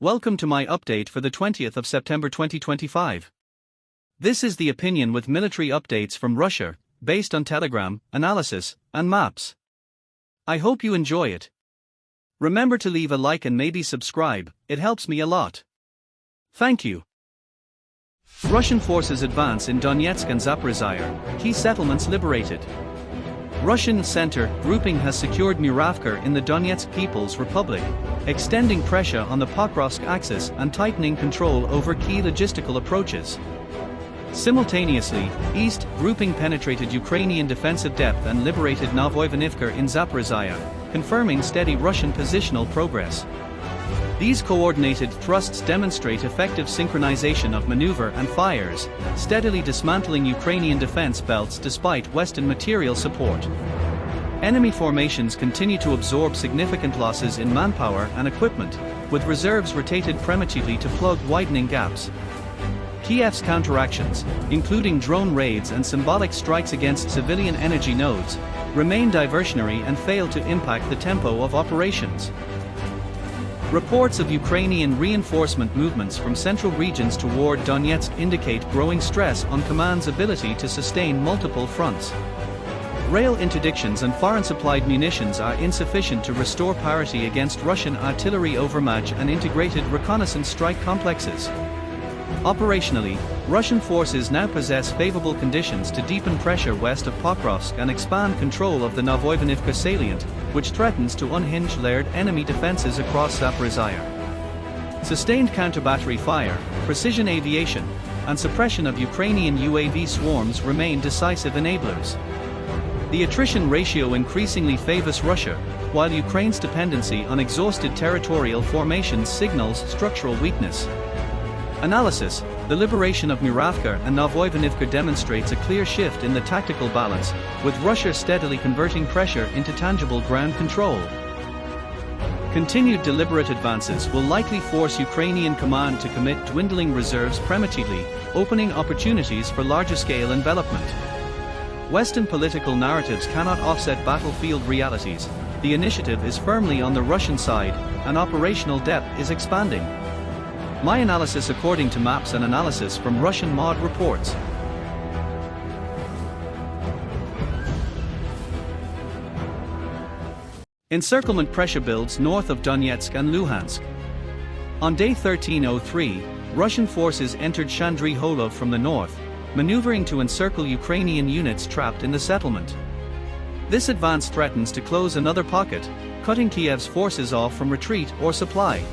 Welcome to my update for the 20th of September 2025. This is the opinion with military updates from Russia, based on Telegram, analysis, and maps. I hope you enjoy it. Remember to leave a like and maybe subscribe, it helps me a lot. Thank you. Russian forces advance in Donetsk and Zaporizhzhia, key settlements liberated. Russian center grouping has secured Muravka in the Donetsk People's Republic, extending pressure on the Pokrovsk axis and tightening control over key logistical approaches. Simultaneously, East grouping penetrated Ukrainian defensive depth and liberated Novoivanivka in Zaporizhzhia, confirming steady Russian positional progress. These coordinated thrusts demonstrate effective synchronization of maneuver and fires, steadily dismantling Ukrainian defense belts despite Western material support. Enemy formations continue to absorb significant losses in manpower and equipment, with reserves rotated prematurely to plug widening gaps. Kiev's counteractions, including drone raids and symbolic strikes against civilian energy nodes, remain diversionary and fail to impact the tempo of operations. Reports of Ukrainian reinforcement movements from central regions toward Donetsk indicate growing stress on command's ability to sustain multiple fronts. Rail interdictions and foreign-supplied munitions are insufficient to restore parity against Russian artillery overmatch and integrated reconnaissance strike complexes. Operationally, Russian forces now possess favorable conditions to deepen pressure west of Pokrovsk and expand control of the Novoivanivka salient, which threatens to unhinge layered enemy defenses across Zaporizhzhia. Sustained counter-battery fire, precision aviation, and suppression of Ukrainian UAV swarms remain decisive enablers. The attrition ratio increasingly favors Russia, while Ukraine's dependency on exhausted territorial formations signals structural weakness. Analysis: the liberation of Muravka and Novoivanivka demonstrates a clear shift in the tactical balance, with Russia steadily converting pressure into tangible ground control. Continued deliberate advances will likely force Ukrainian command to commit dwindling reserves prematurely, opening opportunities for larger-scale envelopment. Western political narratives cannot offset battlefield realities. The initiative is firmly on the Russian side, and operational depth is expanding. My analysis according to maps and analysis from Russian MOD reports. Encirclement pressure builds north of Donetsk and Luhansk. On day 1303, Russian forces entered Chandri Holov from the north, maneuvering to encircle Ukrainian units trapped in the settlement. This advance threatens to close another pocket, cutting Kiev's forces off from retreat or supply.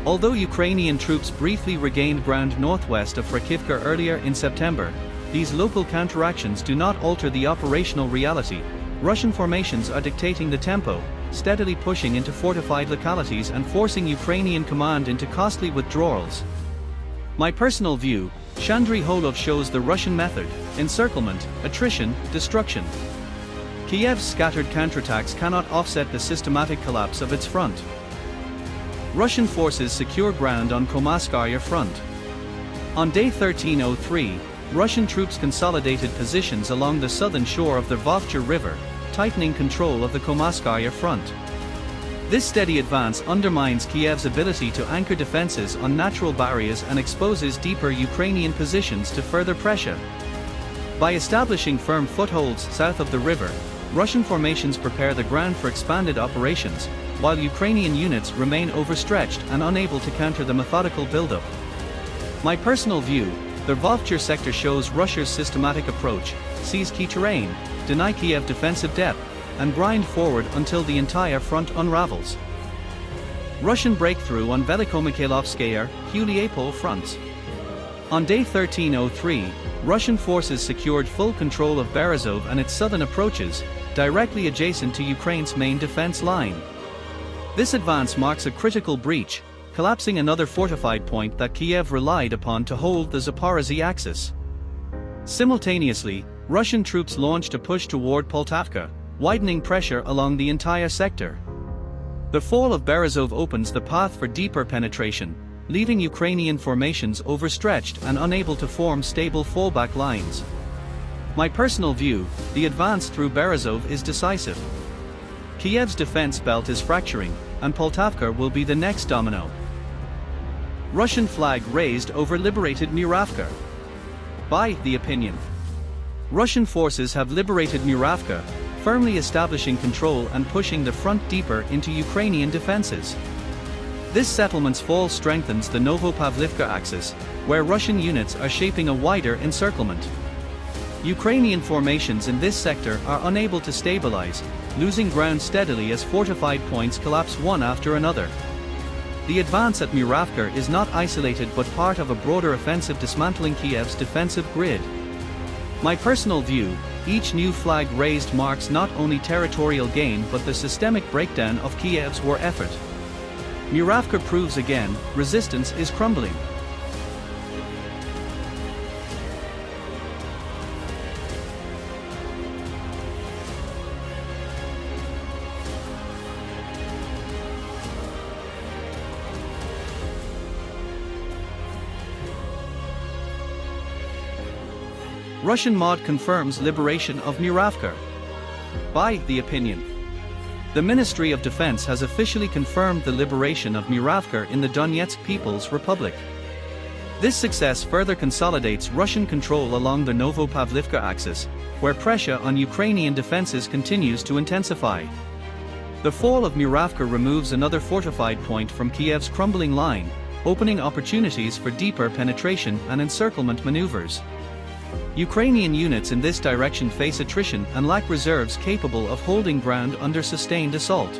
Although Ukrainian troops briefly regained ground northwest of Rakivka earlier in September, these local counteractions do not alter the operational reality. Russian formations are dictating the tempo, steadily pushing into fortified localities and forcing Ukrainian command into costly withdrawals. My personal view: Chandri Holov shows the Russian method: encirclement, attrition, destruction. Kiev's scattered counterattacks cannot offset the systematic collapse of its front. Russian forces secure ground on Komaskaya front. On day 1303, Russian troops consolidated positions along the southern shore of the Vovcha River, tightening control of the Komaskaya front. This steady advance undermines Kiev's ability to anchor defenses on natural barriers and exposes deeper Ukrainian positions to further pressure. By establishing firm footholds south of the river, Russian formations prepare the ground for expanded operations, while Ukrainian units remain overstretched and unable to counter the methodical buildup. My personal view: the Vovcha sector shows Russia's systematic approach: seize key terrain, deny Kiev defensive depth, and grind forward until the entire front unravels. Russian breakthrough on Velikomikhailovskaya, Huliapol fronts. On day 1303, Russian forces secured full control of Berezov and its southern approaches, directly adjacent to Ukraine's main defense line. This advance marks a critical breach, collapsing another fortified point that Kiev relied upon to hold the Zaporizhzhia axis. Simultaneously, Russian troops launched a push toward Poltavka, widening pressure along the entire sector. The fall of Berezov opens the path for deeper penetration, leaving Ukrainian formations overstretched and unable to form stable fallback lines. My personal view: the advance through Berezov is decisive. Kiev's defense belt is fracturing, and Poltavka will be the next domino. Russian flag raised over liberated Muravka. By the opinion. Russian forces have liberated Muravka, firmly establishing control and pushing the front deeper into Ukrainian defenses. This settlement's fall strengthens the Novopavlivka axis, where Russian units are shaping a wider encirclement. Ukrainian formations in this sector are unable to stabilize, losing ground steadily as fortified points collapse one after another. The advance at Muravka is not isolated but part of a broader offensive dismantling Kiev's defensive grid. My personal view, each new flag raised marks not only territorial gain but the systemic breakdown of Kiev's war effort. Muravka proves again, resistance is crumbling. Russian MOD confirms liberation of Muravka. By the opinion. The Ministry of Defense has officially confirmed the liberation of Muravka in the Donetsk People's Republic. This success further consolidates Russian control along the Novopavlivka axis, where pressure on Ukrainian defenses continues to intensify. The fall of Muravka removes another fortified point from Kiev's crumbling line, opening opportunities for deeper penetration and encirclement maneuvers. Ukrainian units in this direction face attrition and lack reserves capable of holding ground under sustained assault.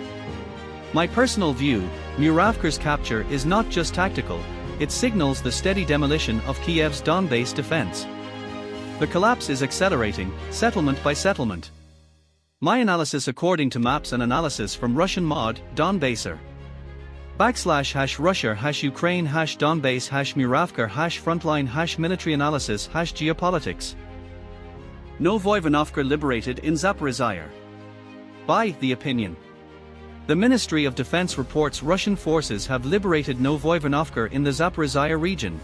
My personal view, Muravka's capture is not just tactical, it signals the steady demolition of Kiev's Donbas defense. The collapse is accelerating, settlement by settlement. My analysis according to maps and analysis from Russian MOD, Donbaser. /Russia /Ukraine /Donbas /Muravka /Frontline /military analysis /geopolitics. Novoivanovka liberated in Zaporizhzhia. By the opinion. The Ministry of Defense reports Russian forces have liberated Novoivanovka in the Zaporizhzhia region.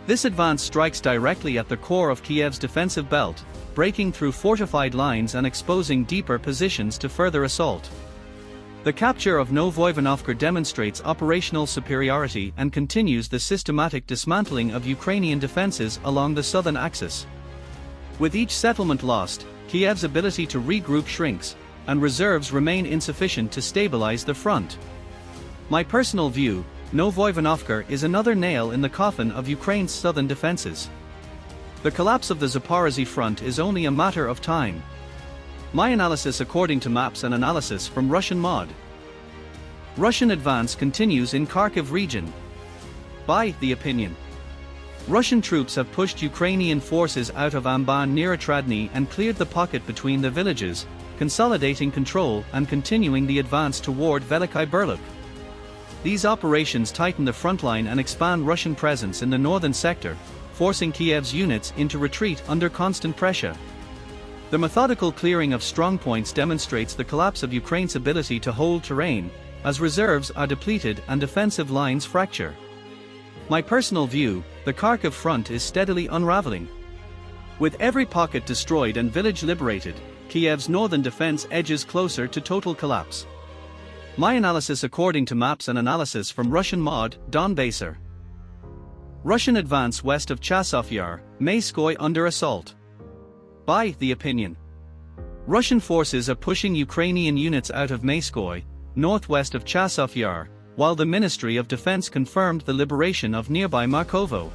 This advance strikes directly at the core of Kiev's defensive belt, breaking through fortified lines and exposing deeper positions to further assault. The capture of Novoivanovka demonstrates operational superiority and continues the systematic dismantling of Ukrainian defenses along the southern axis. With each settlement lost, Kiev's ability to regroup shrinks, and reserves remain insufficient to stabilize the front. My personal view, Novoivanovka is another nail in the coffin of Ukraine's southern defenses. The collapse of the Zaporizhzhia front is only a matter of time. My analysis according to maps and analysis from Russian MOD. Russian advance continues in Kharkiv region. By the opinion. Russian troops have pushed Ukrainian forces out of Amban near Atradny and cleared the pocket between the villages, consolidating control and continuing the advance toward Veliky Berluk. These operations tighten the front line and expand Russian presence in the northern sector, forcing Kiev's units into retreat under constant pressure. The methodical clearing of strongpoints demonstrates the collapse of Ukraine's ability to hold terrain, as reserves are depleted and defensive lines fracture. My personal view, the Kharkiv front is steadily unraveling. With every pocket destroyed and village liberated, Kiev's northern defense edges closer to total collapse. My analysis according to maps and analysis from Russian MOD, Donbaser. Russian advance west of Chasov Yar, Mayskoye under assault. By the opinion. Russian forces are pushing Ukrainian units out of Mayskoye, northwest of Chasov Yar, while the Ministry of Defense confirmed the liberation of nearby Markovo.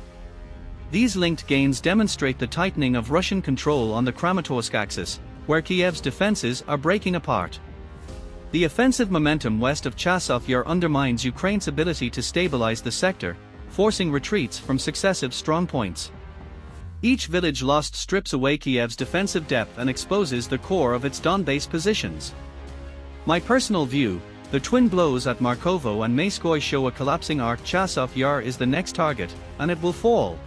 These linked gains demonstrate the tightening of Russian control on the Kramatorsk axis, where Kiev's defenses are breaking apart. The offensive momentum west of Chasov Yar undermines Ukraine's ability to stabilize the sector, forcing retreats from successive strongpoints. Each village lost strips away Kiev's defensive depth and exposes the core of its Donbas positions. My personal view, the twin blows at Markovo and Mayskoye show a collapsing arc. Chasov Yar is the next target, and it will fall.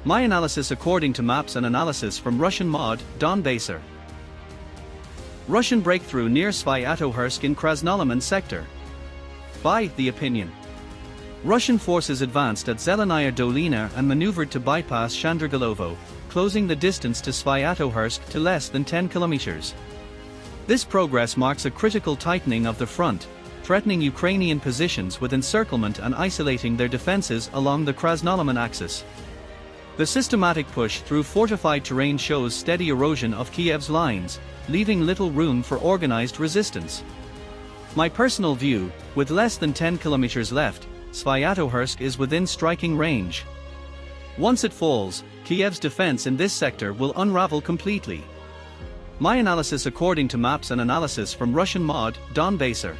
My analysis according to maps and analysis from Russian MOD, Donbaser. Russian breakthrough near Svyatohorsk in Krasnoliman sector. By the opinion. Russian forces advanced at Zelenaya Dolina and maneuvered to bypass Shandrigalovo, closing the distance to Svyatohorsk to less than 10 kilometers. This progress marks a critical tightening of the front, threatening Ukrainian positions with encirclement and isolating their defenses along the Krasnodar axis. The systematic push through fortified terrain shows steady erosion of Kiev's lines, leaving little room for organized resistance. My personal view, with less than 10 kilometers left, Sviatohorsk is within striking range. Once it falls, Kiev's defense in this sector will unravel completely. My analysis according to maps and analysis from Russian mod, Donbasser.